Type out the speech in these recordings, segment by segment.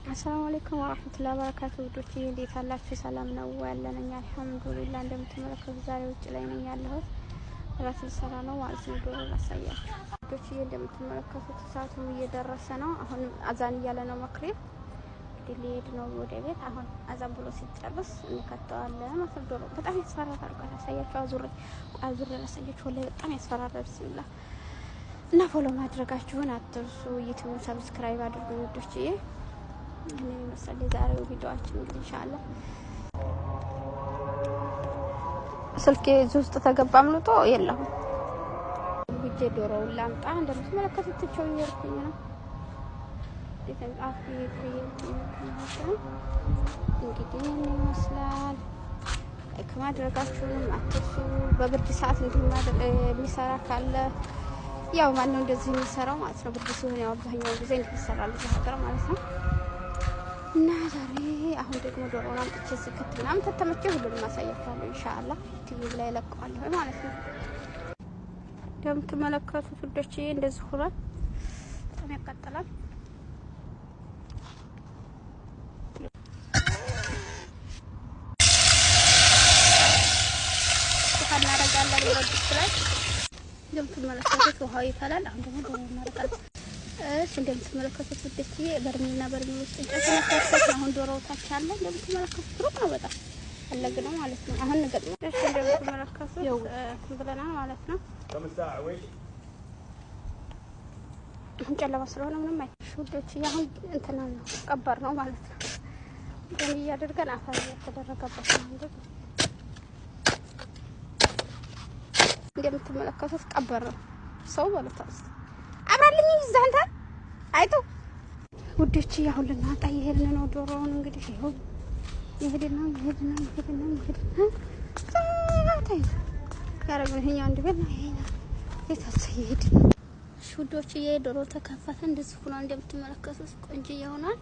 السلام عليكم ورحمة الله وبركاته ودوتي እንዴት አላችሁ ሰላም ነው ያለነኛ አልহামዱሊላህ እንደምትመለከቱት ዛሬ ውጭ ላይ ነኝ ያለሁት ራስ ሰራ ነው ማለት ነው ዶሮ ላሳያችሁ ዶች እንደምትመለከቱት ሰዓቱ እየደረሰ ነው አሁን አዛን እያለ ነው መክሪብ ዲሊድ ነው ወደ ቤት አሁን አዛን ብሎ ሲጨርስ እንከተዋለን ማለት ዶሮ በጣም ያስፈራራል አሳያችሁ አዙር ላሳያችሁ ወላሂ በጣም ያስፈራራል ቢስሚላህ እና ፎሎ ማድረጋችሁን አትርሱ ዩቲዩብ ሰብስክራይብ አድርጉ ዶች እኔ መሰለ ዛሬው ቪዲዮአችን ኢንሻአላህ ስልኬ ውስጥ ተገባም ልጦ የለም ወጀ ዶሮው ላምጣ እንደምትመለከቱት ተቸው ይርኩኝ ነው የተንጣፊ እንግዲህ ይመስላል ከማድረጋችሁም አትርሱ በብርድ ሰዓት እንዲማድረግ የሚሰራ ካለ ያው ማን ነው እንደዚህ የሚሰራው ማለት ነው ብርድ ሲሆን ያው አብዛኛው ጊዜ እንዲሰራል ሀገር ማለት ነው እና ዛሬ አሁን ደግሞ ዶሮውን አምጥቼ ስከትና ተተመቼ ሁሉንም ማሳያችኋለሁ ኢንሻአላህ ቲቪ ላይ ለቀዋለሁ ማለት ነው እንደምትመለከቱት ውዶቼ እንደዚህ ሆኗል በጣም ያቃጥላል ውሃ እናደርጋለን ወዲህ ላይ እንደምትመለከቱት ውሃው ይፈላል አሁን ደግሞ ዶሮውን እናደርጋለን እንደምትመለከቱት ውዶቼ በርሜልና በርሜል ውስጥ እንጨት አሁን ዶሮው ታች አለ እንደምትመለከቱት ሩቅ ነው በጣም ፈለግ ነው ማለት ነው አሁን እንገጥም እሺ እንደምትመለከቱት ብለናል ማለት ነው ጨለማ ስለሆነ ምንም አይታሽ ውዶቼ አሁን እንትና ነው ቀበር ነው ማለት ነው ግን እያደረገን አፈር ተደረገበት ነው እንደምትመለከቱት ቀበር ነው ሰው ማለት ነው አብራልኝ ይዛንታ አይቶ ውዶቼ አሁን ልናጣ ይሄንን ነው ዶሮውን እንግዲህ ይሄው ይሄድና ታይ ያረጋው ይሄኛው አንድ ቤት ነው ይሄኛው የታሰ ይሄድ ውዶቼ የዶሮ ተከፈተ እንደዚህ ሆኖ እንደምትመለከቱት ቆንጆ ይሆናል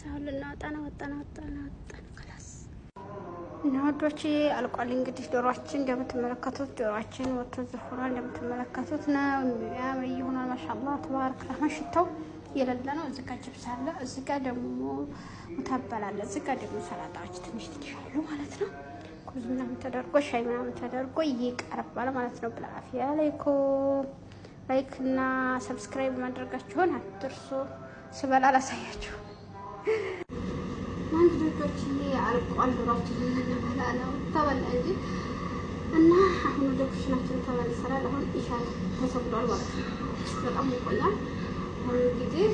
አሁን ልናጣ ነው ወጣና خلاص ናዶቼ አልቋል እንግዲህ ዶሮአችን እንደምትመለከቱት ዶሮአችን ወጥቶ ዝፍራ እንደምትመለከቱት ነው ያምር ይሆናል ማሻአላህ ተባረክ ረህማን ሽታው የለለ ነው እዚህ ጋር ጅብስ አለ እዚህ ጋር ደግሞ ተባላለ እዚህ ጋር ደግሞ ሰላጣዎች ትንሽ አሉ ማለት ነው ኩዝ ምናምን ተደርጎ ሻይ ምናምን ተደርጎ ይቀርባል ማለት ነው ብላፊያ አለይኩም ላይክ እና ሰብስክራይብ ማድረጋችሁን አትርሱ ስበላ ላሳያችሁ አንድ ልጆች አልቋል ዶሮአችን ነው ተበላ እንጂ እና አሁን ወደ ኩሽናችን ተመልሰናል አሁን ኢሻ ተሰግዷል ማለት ነው በጣም ይቆያል አሁን እንግዲህ